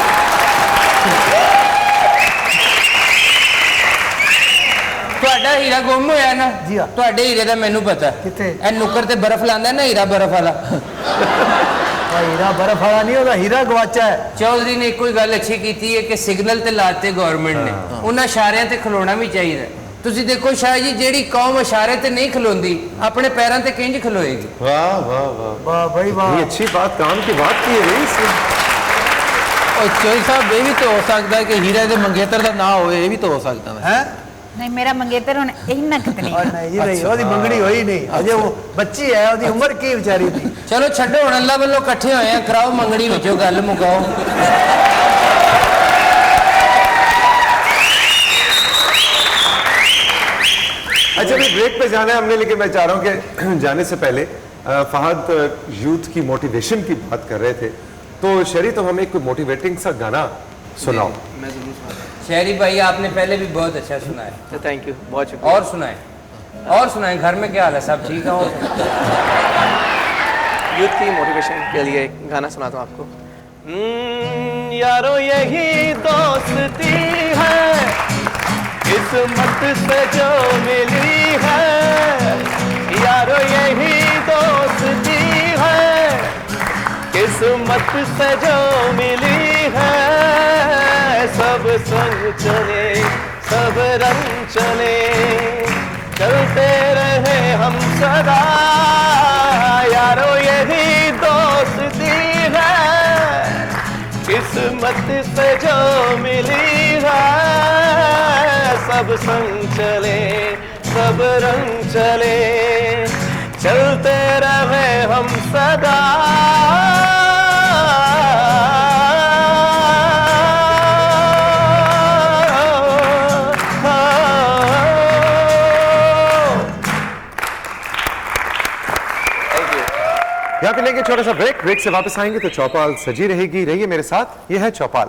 ਤੁਹਾਡਾ ਹੀਰਾ ਗੁੰਮ ਹੋਇਆ ਨਾ? ਜੀ ਹਾਂ। ਤੁਹਾਡੇ ਹੀਰੇ ਦਾ ਮੈਨੂੰ ਪਤਾ। ਕਿੱਥੇ? ਇਹ ਨੁੱਕਰ ਤੇ ਬਰਫ਼ ਲਾਉਂਦਾ ਨਾ ਹੀਰਾ, ਬਰਫ਼ ਵਾਲਾ। ਆ ਹੀਰਾ ਬਰਫ ਵਾਲਾ ਨਹੀਂ, ਉਹਦਾ ਹੀਰਾ ਗਵਾਚਾ ਹੈ। ਚੌਧਰੀ ਨੇ ਇੱਕੋ ਹੀ ਗੱਲ ਅੱਛੀ ਕੀਤੀ ਹੈ ਕਿ ਸਿਗਨਲ ਤੇ ਲਾਤੇ ਗਵਰਨਮੈਂਟ ਨੇ, ਉਹਨਾਂ ਇਸ਼ਾਰਿਆਂ ਤੇ ਖਲੋਣਾ ਵੀ ਚਾਹੀਦਾ। ਤੁਸੀਂ ਦੇਖੋ ਸ਼ਾਹ ਜੀ, ਜਿਹੜੀ ਕੌਮ ਇਸ਼ਾਰੇ ਤੇ ਨਹੀਂ ਖਲੋਂਦੀ ਆਪਣੇ ਪੈਰਾਂ ਤੇ ਕਿੰਜ ਖਲੋਏਗੀ? वाह वाह वाह, ਵਾਹ ਬਈ ਵਾਹ। ये अच्छी बात, काम की बात की है इसने। और चौधरी साहब ये भी तो हो सकता है कि हीरे दे मंगेतर का ना हो, ये भी तो हो सकता है। ਹੈ नहीं, मेरा मंगेतर होने इतना कितनी। ਔਰ ਨਹੀਂ ਜੀ ਨਹੀਂ, ਉਹਦੀ ਮੰਗਣੀ ਹੋਈ ਨਹੀਂ ਅਜੇ, ਉਹ ਬੱਚੀ ਹੈ, ਉਹਦੀ ਉਮਰ ਕੀ ਵਿਚਾਰੀ ਦੀ। ਚਲੋ ਛੱਡੋ, ਹੁਣ ਅੱਲਾ ਵੱਲੋਂ ਇਕੱਠੇ ਹੋਏ ਆ, ਕਰਾਓ ਮੰਗਣੀ ਵਿੱਚੋਂ ਗੱਲ ਮੁਕਾਓ। अच्छा, अभी ब्रेक पे जाना है हमने, लेकिन मैं चाह रहा हूँ कि जाने से पहले फहद यूथ की मोटिवेशन की बात कर रहे थे, तो शरी तो हमें कोई मोटिवेटिंग सा गाना सुनाओ। मैं ज़रूर सुनाता शहरी भाई आपने पहले भी बहुत अच्छा सुना है, हूँ। थैंक यू, बहुत शुक्रिया। और सुनाए, और सुनाए। घर में क्या हाल है, सब ठीक है? और यूथ की मोटिवेशन के लिए एक गाना सुनाता हूँ आपको। यारो यही दोस्ती है किस्मत से जो मिली है, यारो यही दोस्ती है किस्मत से जो मिली है, सो संग चले सब रंग चले चलते रहे हम सदा यारो यही दोस्ती है किस्मत से जो मिली है सब संग चले सब रंग चले चलते रहे हम सदा यहाँ पे लेंगे छोटा सा ब्रेक। ब्रेक से वापस आएंगे तो चौपाल सजी रहेगी। रहिए मेरे साथ, ये है चौपाल।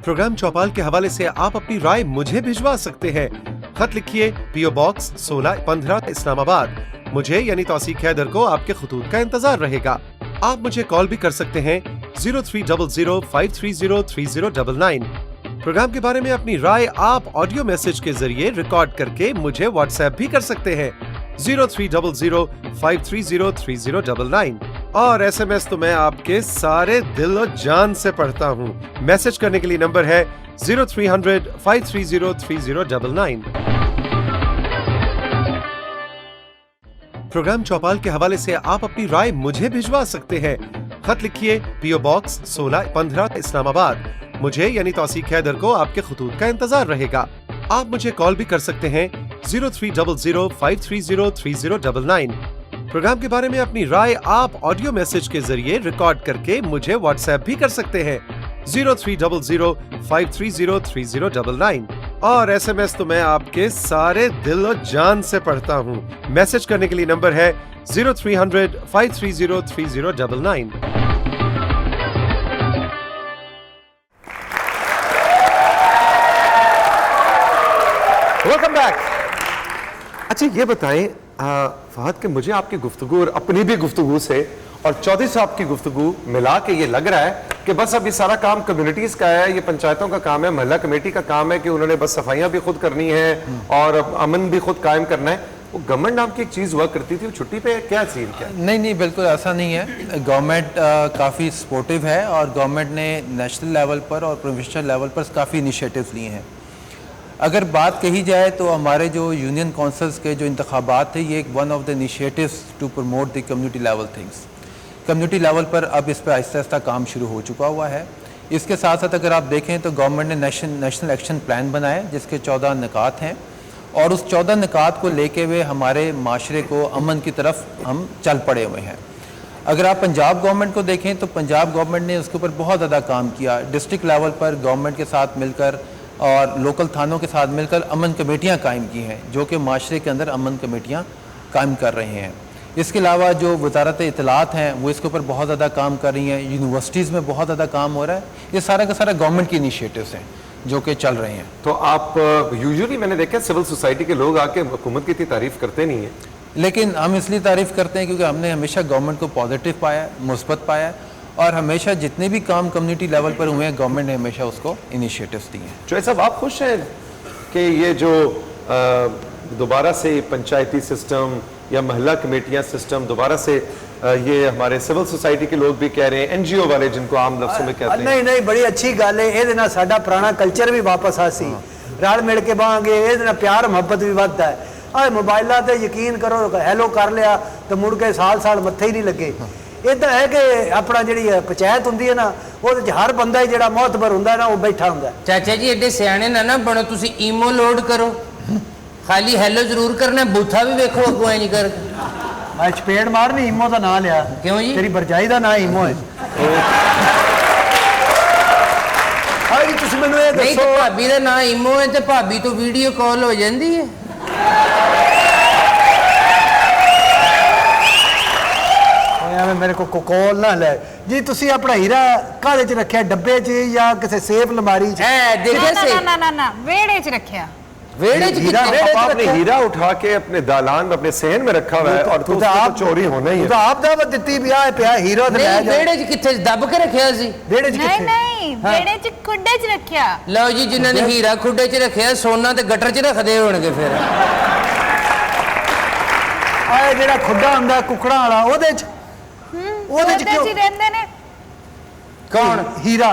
प्रोग्राम चौपाल के हवाले से आप अपनी राय मुझे भिजवा सकते हैं। खत लिखिए पीओ बॉक्स 1615 इस्लामाबाद। मुझे यानी तौसीक हैदर को आपके खतूत का इंतजार रहेगा। आप मुझे कॉल भी कर सकते हैं 0300530309। प्रोग्राम के बारे में अपनी राय आप ऑडियो मैसेज के जरिए रिकॉर्ड करके मुझे व्हाट्सएप भी कर सकते हैं 0300530309। और एसएमएस तो मैं आपके सारे दिल और जान से पढ़ता हूँ। मैसेज करने के लिए नंबर है 0300530309। प्रोग्राम चौपाल के हवाले से आप अपनी राय मुझे भिजवा सकते हैं। खत लिखिए पीओ बॉक्स 1615 इस्लामाबाद। मुझे यानी तौसीक हैदर को आपके खतूत का इंतजार रहेगा। आप मुझे कॉल भी कर सकते हैं 0300530309। प्रोग्राम के बारे में अपनी राय आप ऑडियो मैसेज के जरिए रिकॉर्ड करके मुझे व्हाट्सएप भी कर सकते हैं 0300530309। और एसएमएस तो मैं आपके सारे दिल और जान से पढ़ता हूँ। मैसेज करने के लिए नंबर है 0300530309। Welcome back. अच्छा ये बताएं फहद कि मुझे आपकी गुफ्तगू और अपनी भी गुफ्तगू से और चौधरी साहब की गुफ्तगू मिला के ये लग रहा है कि बस अब ये सारा काम कम्युनिटीज का है, ये पंचायतों का काम है, महल्ला कमेटी का काम है कि उन्होंने बस सफाइयां भी खुद करनी है और अमन भी खुद कायम करना है। वो गवर्नमेंट नाम की एक चीज हुआ करती थी, वो छुट्टी पे क्या सीन क्या? नहीं, बिल्कुल ऐसा नहीं है। गवर्नमेंट काफ़ी सपोर्टिव है और गवर्नमेंट ने नेशनल लेवल पर और प्रोविंशियल लेवल पर काफ़ी इनिशिएटिव लिए हैं। अगर बात कही जाए तो हमारे जो यूनियन काउंसिल्स के जो इंतखाबात थे, ये एक one of the initiatives to promote the community level things. Community level पर अब इस पर आहिस्ता आहिस्ता काम शुरू हो चुका हुआ है। इसके साथ साथ अगर आप देखें तो गवर्नमेंट ने नेशनल एक्शन प्लान बनाया जिसके 14 निकात हैं और उस 14 निकात को लेके हुए हमारे माशरे को अमन की तरफ हम चल पड़े हुए हैं। अगर आप पंजाब गवर्नमेंट को देखें तो पंजाब गवर्नमेंट ने उसके ऊपर बहुत ज़्यादा काम किया। डिस्ट्रिक्ट लेवल पर गवर्नमेंट के साथ मिलकर और लोकल थानों के साथ मिलकर अमन कमेटियां कायम की हैं जो कि माशरे के अंदर अमन कमेटियां कायम कर रहे हैं। इसके अलावा जो वजारत इत्तलात हैं वो इसके ऊपर बहुत ज़्यादा काम कर रही हैं। यूनिवर्सिटीज़ में बहुत ज़्यादा काम हो रहा है। ये सारा का सारा गवर्नमेंट की इनिशिएटिव्स हैं जो कि चल रहे हैं। तो आप यूजुअली मैंने देखा सिविल सोसाइटी के लोग आके हुकूमत की इतनी तारीफ करते नहीं है, लेकिन हम इसलिए तारीफ़ करते हैं क्योंकि हमने हमेशा गवर्नमेंट को पॉजिटिव पाया, मुस्बत पाया और हमेशा जितने भी काम कम्युनिटी लेवल पर हुए हैं गवर्नमेंट ने हमेशा उसको इनिशिएटिव्स दिए हैं। जो साहब आप खुश हैं कि ये जो दोबारा से पंचायती सिस्टम या महल्ला कमेटियां सिस्टम दोबारा से ये हमारे सिविल सोसाइटी के लोग भी कह रहे हैं, एनजीओ वाले जिनको आम लफ्ज़ों में कहते हैं? नहीं, बड़ी अच्छी गल है। ये ना साडा पुराना कल्चर भी वापस आ सी, रल मिल के बांगे, ये ना प्यार मुहब्बत भी बढ़ता है। आ मोबाइलों ते यकीन करो, हैलो कर लिया तो मुड़ के साल मत्थे ही नहीं लगे। इधर है कि अपना जी पंचायत होंगी है ना, वो हर बंदा ही जो मोहतबर होंगे ना वो बैठा होंगे। चाचा जी एडे सियाने ना बनो, तुसी ईमो लोड करो, खाली हेलो जरूर करना, बूथा भी देखो अगो नहीं कर। मैं चपेड़ मारनी, ईमो का नाम लिया। क्यों जी? तेरी भरजाई का नाम ईमो है। नहीं तो भाभी का नाम ईमो है तो भाभी तो वीडियो कॉल हो जाती है। मेरे को कॉल ना ले जी। तुसी अपना हीरा काले च रखिया, डब्बे च या किसी सेफ अलमारी च? ना वेड़े च रखिया। वेड़े च आपने हीरा उठा के अपने दालान में अपने सहन में रखा हुआ है और तो चोरी होना ही है। तो आप दावत देती भी आए पिया हीरा ते ले जा। वेड़े च किथे दब के रखिया सी? वेड़े च किथे? नहीं, वेड़े च खुड्डे च रखिया। लो जी, जिन्होंने हीरा खुड्डे च रखिया सोना ते गटर च रखदे होणगे फिर। आए जेड़ा खुड्डा हुंदा कुकड़ा वाला ओदे च ओदे च रहंदे ने। कौन? हीरा।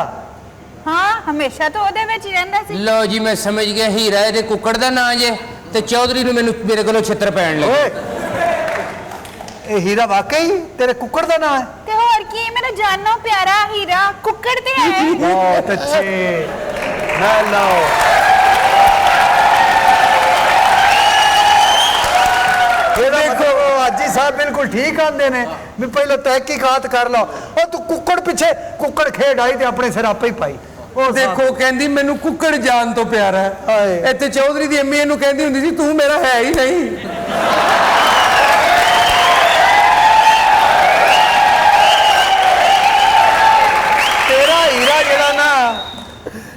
ਹਾਂ ਹਮੇਸ਼ਾ ਤਾਂ ਉਹਦੇ ਵਿੱਚ ਹੀ ਰਹਿੰਦਾ ਸੀ। ਲਓ ਜੀ ਮੈਂ ਸਮਝ ਗਿਆ, ਹੀਰਾ ਇਹਦੇ ਕੁੱਕੜ ਦਾ ਨਾਂ ਜੇ ਤੇ ਚੌਧਰੀ ਨੂੰ ਮੈਨੂੰ ਮੇਰੇ ਕੋਲੋਂ ਛਿੱਤਰ ਪੈਣ ਲੱਗੇ। ਓਏ ਇਹ ਹੀਰਾ ਵਾਕਈ ਤੇਰੇ ਕੁੱਕੜ ਦਾ ਨਾਂ ਹੈ? ਤੇ ਹੋਰ ਕੀ, ਮੇਰਾ ਜਾਨੋ ਪਿਆਰਾ ਹੀਰਾ ਕੁੱਕੜ ਤੇ ਹੈ। ਬਹੁਤ ਅੱਛੇ, ਮੈਂ ਲਓ ਇਹ ਦੇਖੋ ਅੱਜ ਹੀ ਸਾਹਿਬ ਬਿਲਕੁਲ ਠੀਕ ਆਂਦੇ ਨੇ ਵੀ ਪਹਿਲਾਂ ਤਹਿਕੀਕਾਤ ਕਰ ਲਓ। ਉਹ ਤੂੰ ਕੁੱਕੜ ਪਿੱਛੇ ਕੁੱਕੜ ਖੇਡ ਆਈ ਤੇ ਆਪਣੇ ਸਿਰ ਆਪੇ ਹੀ ਪਾਈ। ਉਹ ਦੇਖੋ ਕਹਿੰਦੀ ਮੈਨੂੰ ਕੁੱਕੜ ਜਾਨ ਤੋਂ ਪਿਆਰਾ ਹੈ। ਹਾਏ। ਇੱਥੇ ਚੌਧਰੀ ਦੀ ਅੰਮੀ ਇਹਨੂੰ ਕਹਿੰਦੀ ਹੁੰਦੀ ਸੀ ਤੂੰ ਮੇਰਾ ਹੈ ਹੀ ਨਹੀਂ। ਤੇਰਾ ਹੀਰਾ ਜਿਹੜਾ ਨਾ,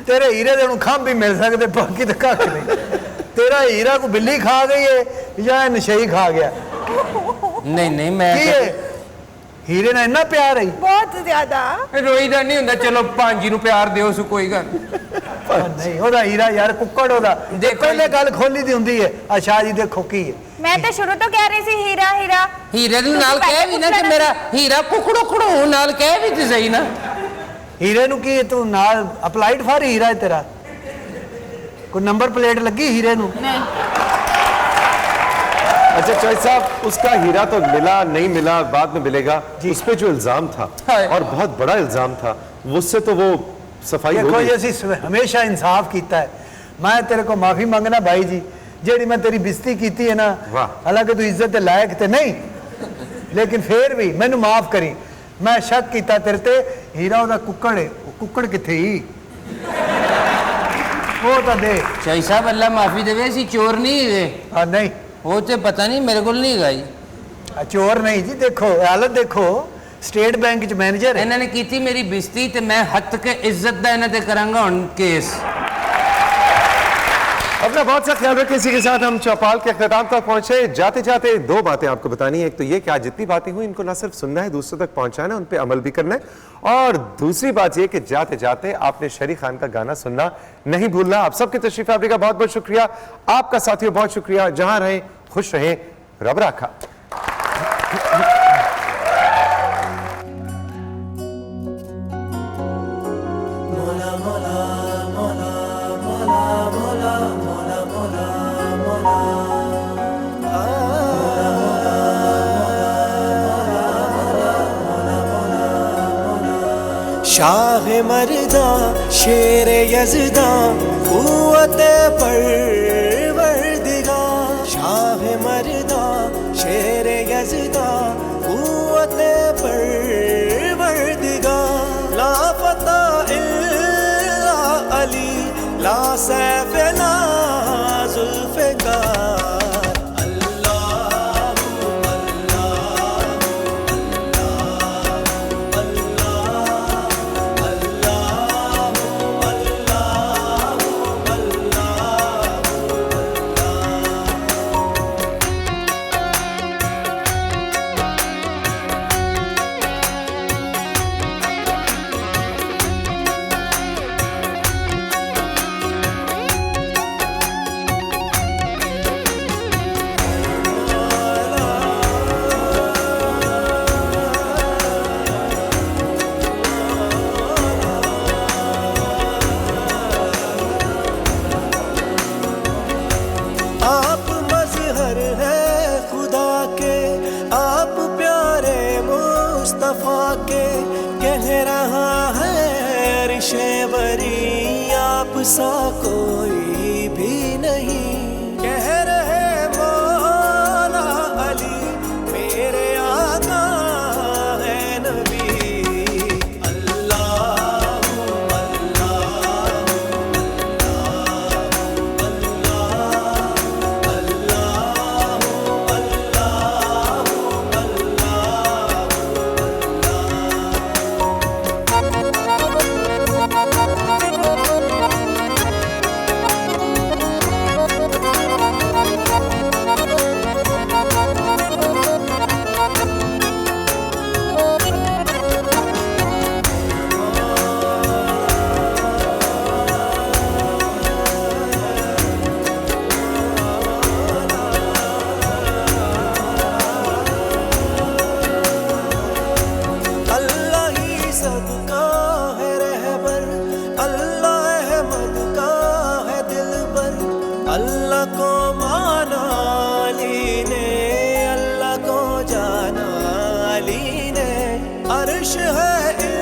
ਤੇਰੇ ਹੀਰੇ ਦੇ ਨੂੰ ਖੰਭ ਵੀ ਮਿਲ ਸਕਦੇ, ਬਾਕੀ ਤਾਂ ਕੱਖ ਨਹੀਂ। ਤੇਰਾ ਹੀਰਾ ਕੋ ਬਿੱਲੀ ਖਾ ਗਈ ਹੈ ਜਾਂ ਨਸ਼ਈ ਖਾ ਗਿਆ? ਨਹੀਂ ਨਹੀਂ ਮੈਂ ਕੀ ਹੈ ਹੀਰੇ ਨਾਲ ਇੰਨਾ ਪਿਆਰ ਹੈ? ਬਹੁਤ ਜ਼ਿਆਦਾ। ਰੋਈ ਦਾ ਨਹੀਂ ਹੁੰਦਾ, ਚਲੋ ਭਾਂਜੀ ਨੂੰ ਪਿਆਰ ਦਿਓ ਸੋ ਕੋਈ ਗੱਲ ਨਹੀਂ ਉਹਦਾ ਹੀਰਾ ਯਾਰ ਕੁੱਕੜ ਉਹਦਾ। ਦੇਖੋ ਪਹਿਲੇ ਗੱਲ ਖੋਲੀ ਦੀ ਹੁੰਦੀ ਹੈ। ਅੱਛਾ ਜੀ ਦੇਖੋ ਕੀ ਹੈ, ਮੈਂ ਤਾਂ ਸ਼ੁਰੂ ਤੋਂ ਕਹਿ ਰਹੀ ਸੀ ਹੀਰਾ ਹੀਰਾ। ਹੀਰੇ ਨੂੰ ਨਾਲ ਕਹਿ ਵੀ ਨਾ ਕਿ ਮੇਰਾ ਹੀਰਾ ਕੁੱਕੜੋ ਖੜੋ, ਨਾਲ ਕਹਿ ਵੀ ਤੇ ਸਹੀ ਨਾ। ਹੀਰੇ ਨੂੰ ਕੀ ਤੂੰ ਨਾਲ ਅਪਲਾਈਡ ਫਾਰ ਹੀਰਾ ਹੈ ਤੇਰਾ? ਕੋਈ ਨੰਬਰ ਪਲੇਟ ਲੱਗੀ ਹੀਰੇ ਨੂੰ? ਨਹੀਂ अच्छा चौधरी साहब, उसका हीरा तो मिला नहीं मिला, बाद में मिलेगा। उस पे जो इल्जाम था हाय। और बहुत बड़ा इल्जाम था, उससे तो वो सफाई हो देखो गई। जी ਅਸੀਂ ਹਮੇਸ਼ਾ ਇਨਸਾਫ ਕੀਤਾ ਹੈ। ਮੈਂ ਤੇਰੇ ਕੋ ਮਾਫੀ ਮੰਗਣਾ ਭਾਈ ਜੀ, ਜਿਹੜੀ ਮੈਂ ਤੇਰੀ ਬਿਸਤੀ ਕੀਤੀ ਹੈ ਨਾ, ਵਾਹ। ਹਾਲਾਂਕਿ ਤੂੰ ਇੱਜ਼ਤ ਦੇ ਲਾਇਕ ਤੇ ਨਹੀਂ, ਲੇਕਿਨ ਫੇਰ ਵੀ ਮੈਨੂੰ ਮਾਫ ਕਰੀ। ਮੈਂ ਸ਼ੱਕ ਕੀਤਾ ਤੇਰੇ ਤੇ, ਹੀਰਾ ਉਹਦਾ ਕੁੱਕੜ ਹੈ। ਉਹ ਕੁੱਕੜ ਕਿੱਥੇ ਹੀ ਉਹ ਤਾਂ ਦੇ। ਸ਼ਾਹੀ ਸਾਹਿਬ ਅੱਲਾ ਮਾਫੀ ਦੇਵੇ, ਅਸੀਂ ਚੋਰ ਨਹੀਂ ਹੈਗੇ। ਹਾਂ ਨਹੀਂ ਉਹ ਤੇ ਪਤਾ ਨਹੀਂ ਮੇਰੇ ਕੋਲ ਨਹੀਂ ਹੈਗਾ ਜੀ। ਚੋਰ ਨਹੀਂ ਜੀ। ਦੇਖੋ ਹਾਲਤ ਦੇਖੋ, ਸਟੇਟ ਬੈਂਕ ਚ ਮੈਨੇਜਰ ਹੈ। ਇਹਨਾਂ ਨੇ ਕੀਤੀ ਮੇਰੀ ਬਿਸਤੀ ਤੇ ਮੈਂ ਹੱਥ ਕੇ ਇੱਜ਼ਤ ਦਾ ਇਹਨਾਂ ਤੇ ਕਰਾਂਗਾ ਹੁਣ केस। अपना बहुत सा ख्याल रखें। इसी के साथ हम चौपाल के अख्ताम तक पहुंचे। जाते जाते दो बातें आपको बतानी है। एक तो ये कि आज जितनी बातें हुई इनको ना सिर्फ सुनना है, दूसरों तक पहुंचाना है, उन पे अमल भी करना है। और दूसरी बात ये कि जाते जाते आपने शरी खान का गाना सुनना नहीं भूलना। आप सबके तशरीफ आवरी का बहुत बहुत शुक्रिया। आपका साथियों बहुत शुक्रिया। जहां रहें खुश रहें, रब राखा। शाह मर्दा शेर यज़दा क़ुव्वत परवरदिगा। शाह मर्दा शेर यज़दा क़ुव्वत परवरदिगा। ला फता इल्ला अली, ला सैफ ला ज़ुल्फ़िकार। सा कोई भी नहीं। कह रहे मौला अली मेरे आका है नबी। अल्लाह अल्लाह सबका है रहबर। है